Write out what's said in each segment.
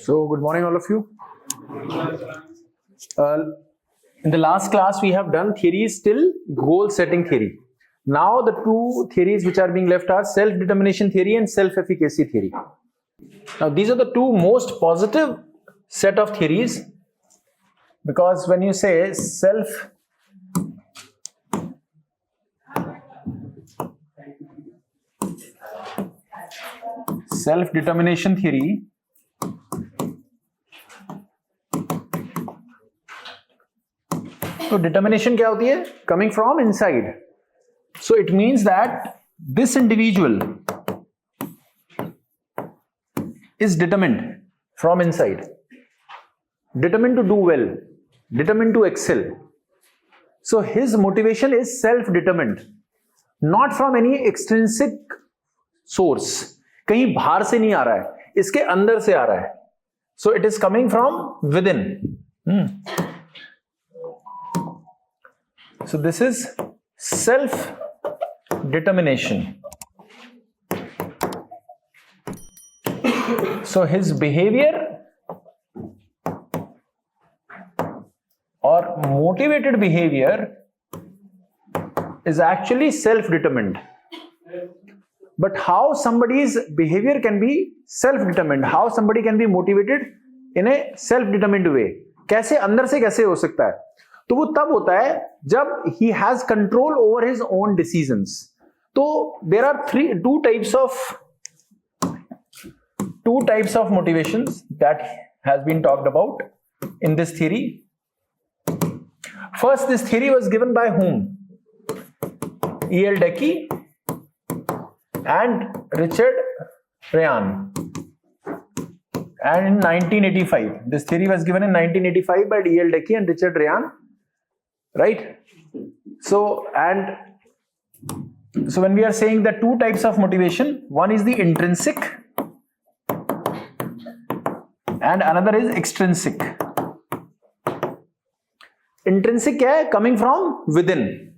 So, good morning, all of you. In the last class, we have done theories till goal setting theory. Now, the two theories which are being left are self-determination theory and self-efficacy theory. Now, these are the two most positive set of theories, because when you say self-determination theory, तो determination क्या होती है? Coming from inside. So it means that this individual is determined from inside, determined to do well, determined to excel. So his motivation is self-determined, not from any extrinsic source. कहीं बाहर से नहीं आ रहा है, इसके अंदर से आ रहा है. So it is coming from within. So this is self-determination. So his behavior or motivated behavior is actually self-determined. But how somebody's behavior can be self-determined, how somebody can be motivated in a self-determined way, कैसे अंदर से कैसे हो सकता है? तो वो तब होता है जब he has control over his own decisions. तो there are two types of motivations that has been talked about in this theory. First, this theory was given by whom? E.L. Dickey and Richard Ryan. And in 1985, this theory was given in 1985 by E.L. Dickey and Richard Ryan. Right? So when we are saying the two types of motivation, one is the intrinsic and another is extrinsic. Intrinsic क्या है? Coming from within.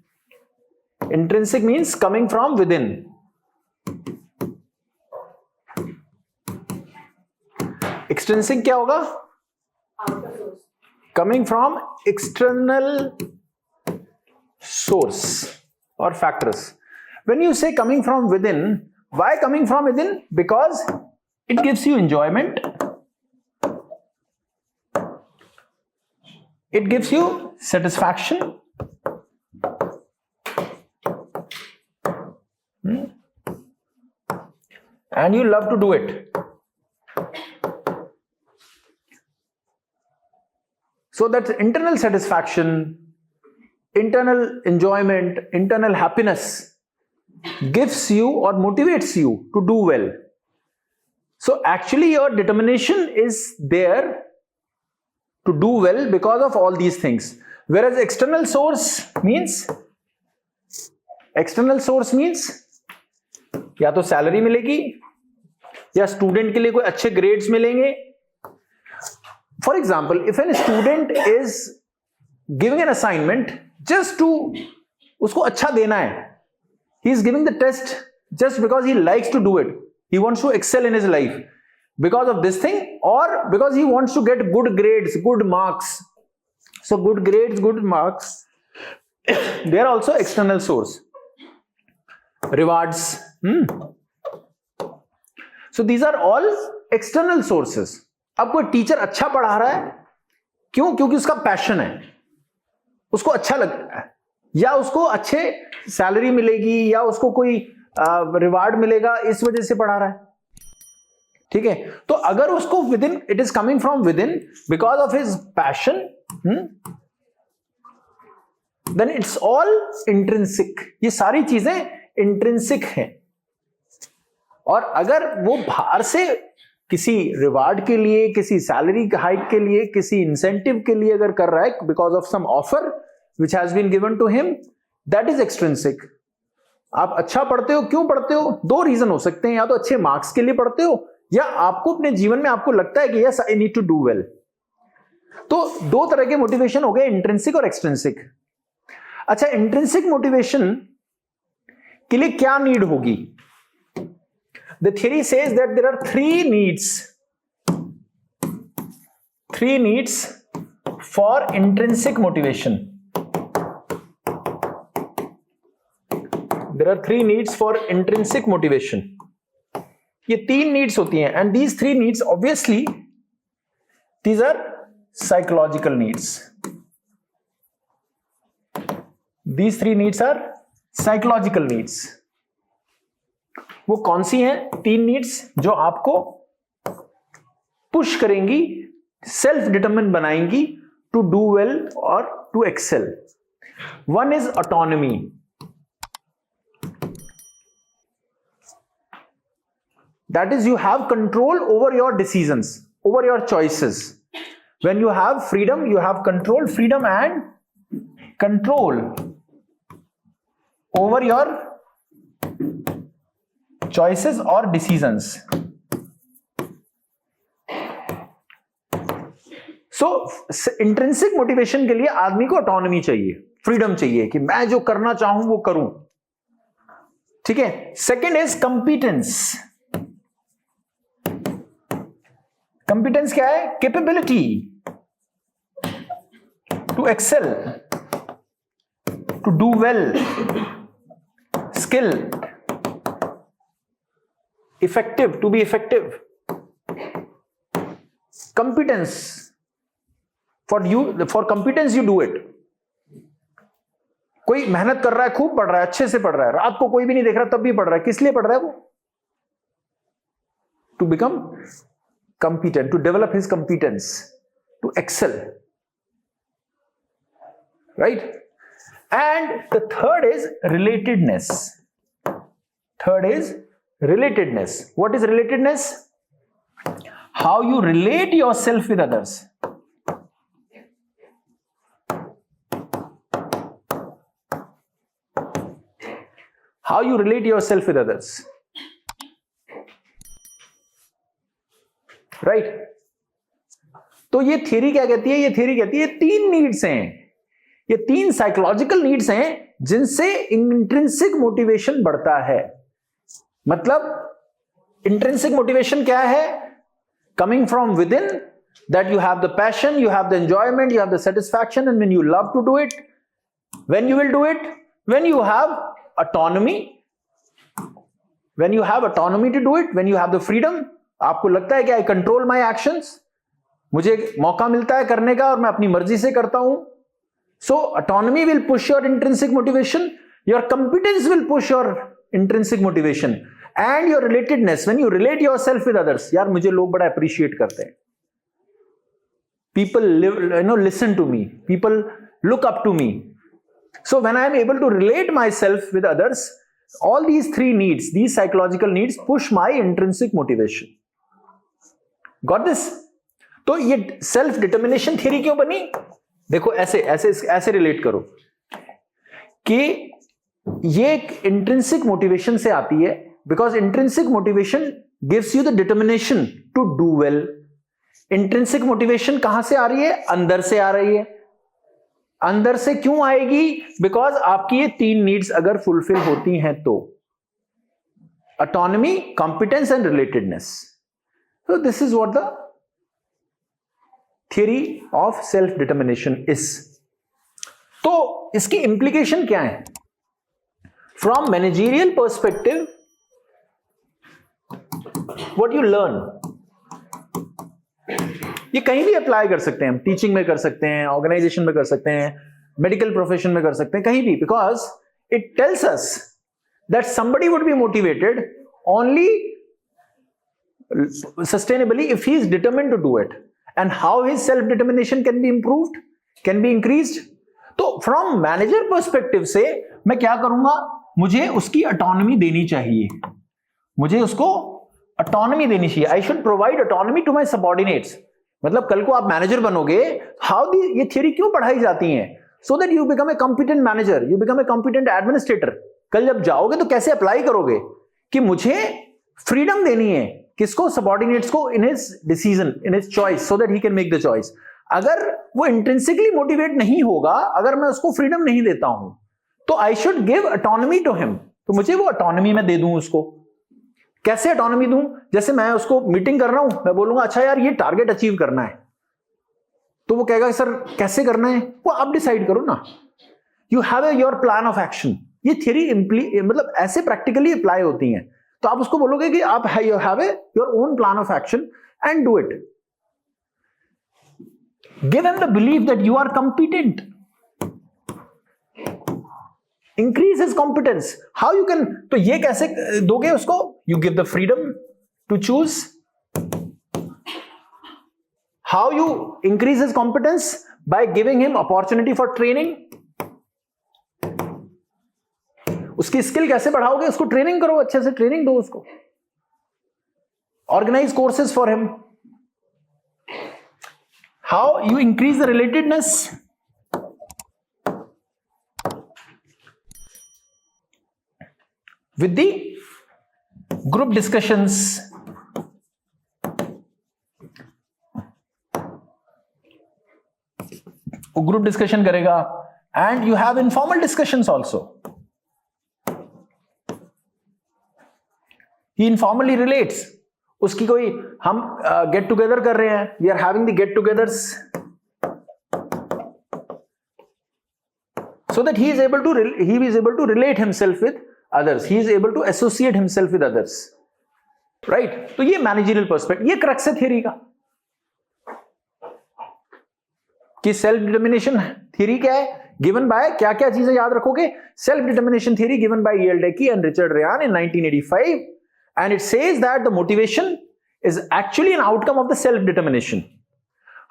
Intrinsic means coming from within. Extrinsic क्या होगा? Coming from external source or factors. When you say coming from within, why coming from within? Because it gives you enjoyment, it gives you satisfaction, and you love to do it. So that's internal satisfaction, internal enjoyment, internal happiness gives you or motivates you to do well. So actually your determination is there to do well because of all these things. Whereas external source means या तो salary मिलेगी या student के लिए कोई अच्छे grades मिलेंगे. For example, if a student is giving an assignment just to उसको अच्छा देना है, he is giving the test just because he likes to do it, he wants to excel in his life because of this thing, or because he wants to get good grades, good marks. So good grades, good marks, they are also external source. Rewards. So these are all external sources. अब कोई teacher अच्छा पढ़ा रहा है, क्यों? क्योंकि उसका passion है, उसको अच्छा लगता है, या उसको अच्छे सैलरी मिलेगी, या उसको कोई रिवार्ड मिलेगा, इस वजह से पढ़ा रहा है. ठीक है? तो अगर उसको within, it is coming from within because of his passion, then it's all intrinsic. ये सारी चीजें इंट्रिंसिक हैं. और अगर वो बाहर से किसी रिवार्ड के लिए, किसी सैलरी हाइक के लिए, किसी इंसेंटिव के लिए अगर कर रहा है because of some offer which has been given to him, that is extrinsic. आप अच्छा पढ़ते हो, क्यों पढ़ते हो? दो रीजन हो सकते हैं, या तो अच्छे मार्क्स के लिए पढ़ते हो, या आपको अपने जीवन में आपको लगता है कि yes I need to do well. तो दो तरह के मोटिवेशन हो गए, इंट्रिंसिक और एक्सट्रिंसिक. अच्छा, इंट्रिंसिक मोटिवेशन के लिए क्या नीड होगी? The theory says that there are three needs 3 needs for intrinsic motivation. There are 3 needs for intrinsic motivation. ये 3 needs होती हैं, and these 3 needs obviously these are psychological needs. These 3 needs are psychological needs. वो कौन सी हैं 3 needs जो आपको push करेंगी, self determine बनाएंगी टू डू वेल और to excel. One is autonomy. That is you have control over your decisions, over your choices. When you have freedom, you have control, freedom and control over your choices और decisions. So intrinsic motivation के लिए आदमी को autonomy चाहिए, freedom चाहिए कि मैं जो करना चाहूं वो करूं. ठीक है. Second is competence. कंपिटेंस क्या है? Capability to excel, to do well, skill, effective, to be effective. Competence. For competence you do it. कोई मेहनत कर रहा है, खूब पढ़ रहा है, अच्छे से पढ़ रहा है, रात को कोई भी नहीं देख रहा तब भी पढ़ रहा है. किस लिए पढ़ रहा है वो? To become competent, to develop his competence, to excel. Right? And the third is relatedness. Third is relatedness. What is relatedness? How you relate yourself with others. How you relate yourself with others. Right? तो ये theory क्या कहती है? ये theory कहती है 3 needs हैं, ये 3 साइकोलॉजिकल नीड्स हैं जिनसे इंट्रिंसिक मोटिवेशन बढ़ता है. मतलब इंट्रिंसिक मोटिवेशन क्या है? Coming from within, that you have the passion, you have the enjoyment, you have the satisfaction, and when you love to do it, when you will do it, when you have autonomy, when you have autonomy to do it, when you have the freedom, आपको लगता है कि I control my actions, मुझे मौका मिलता है करने का और मैं अपनी मर्जी से करता हूं. So autonomy will push your intrinsic motivation, your competence will push your intrinsic motivation, and your relatedness, when you relate yourself with others. यार मुझे लोग बड़ा appreciate करते हैं. People listen to me, people look up to me. So when I am able to relate myself with others, all these 3 needs, these psychological needs push my intrinsic motivation. Got this? तो ये self determination theory क्यों बनी? देखो ऐसे ऐसे ऐसे relate करो कि ये एक इंट्रिंसिक मोटिवेशन से आती है, because intrinsic motivation gives you the determination to do well. Intrinsic motivation कहां से आ रही है? अंदर से आ रही है. अंदर से क्यों आएगी? बिकॉज आपकी ये 3 नीड्स अगर फुलफिल होती हैं तो autonomy, competence and relatedness. So this is what the theory of self determination is. तो इसकी implication क्या है? From managerial perspective, what you learn, ये कहीं भी अप्लाई कर सकते हैं हम. टीचिंग में कर सकते हैं, ऑर्गेनाइजेशन में कर सकते हैं, मेडिकल प्रोफेशन में कर सकते हैं, कहीं भी. Because it tells us that somebody would be motivated only sustainably if he is determined to do it, and how his self determination can be improved, can be increased. तो from manager perspective से मैं क्या करूंगा? मुझे उसकी autonomy देनी चाहिए, मुझे उसको autonomy देनी चाहिए. I should provide autonomy to my subordinates. मतलब कल को आप मैनेजर बनोगे, हाउ ये थियरी क्यों पढ़ाई जाती है? So that you become a competent manager, you become a competent administrator. कल जब जाओगे तो कैसे अप्लाई करोगे कि मुझे फ्रीडम देनी है, किसको? सबऑर्डिनेट्स को, in his decision, in his choice, so that he can make the choice. अगर वो इंट्रिंसिकली मोटिवेट नहीं होगा, अगर मैं उसको फ्रीडम नहीं देता हूं, तो I should give autonomy to him. तो मुझे वो ऑटोनॉमी मैं दे दूं उसको. कैसे ऑटोनॉमी दूं? जैसे मैं उसको मीटिंग कर रहा हूं, मैं बोलूंगा अच्छा यार ये टारगेट अचीव करना है, तो वो कहेगा सर कैसे करना है, वो आप डिसाइड करो ना. You have your plan of action. ये थियरी मतलब ऐसे प्रैक्टिकली अप्लाई होती हैं. तो आप उसको बोलोगे कि आप you have your own plan of action and do it. Give him the belief that you are competent. Increase his competence. How you can, तो ये कैसे दोगे उसको? You give the freedom to choose. How you increase his competence? By giving him opportunity for training. उसकी skill कैसे बढ़ाओगे? उसको training करो, अच्छे से ट्रेनिंग दो उसको. Organise courses for him. How you increase the relatedness? With the group discussions. वो ग्रुप डिस्कशन करेगा and you have informal discussions also. He informally relates. उसकी कोई हम गेट टुगेदर कर रहे हैं, we are having the get togethers, so that he is able to relate himself with others. He is able to associate himself with others. Right? तो ये managerial perspective, ये crux है थियरी का. कि self determination theory क्या है? Given by, क्या क्या चीजें याद रखोगे? Self determination theory given by ईएलडेकी and Richard Ryan in 1985. And it says that the motivation is actually an outcome of the self-determination.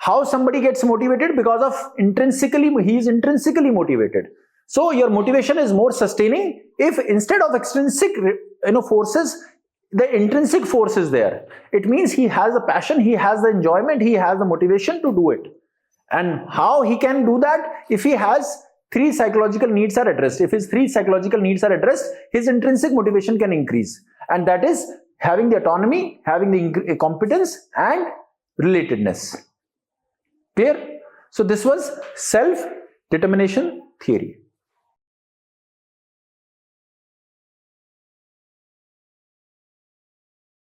How somebody gets motivated? Because of he is intrinsically motivated. So your motivation is more sustaining if instead of extrinsic forces, the intrinsic force is there. It means he has the passion, he has the enjoyment, he has the motivation to do it. And how he can do that? If he has 3 psychological needs are addressed. If his 3 psychological needs are addressed, his intrinsic motivation can increase. And that is having the autonomy, having the competence and relatedness. Clear? So this was self-determination theory.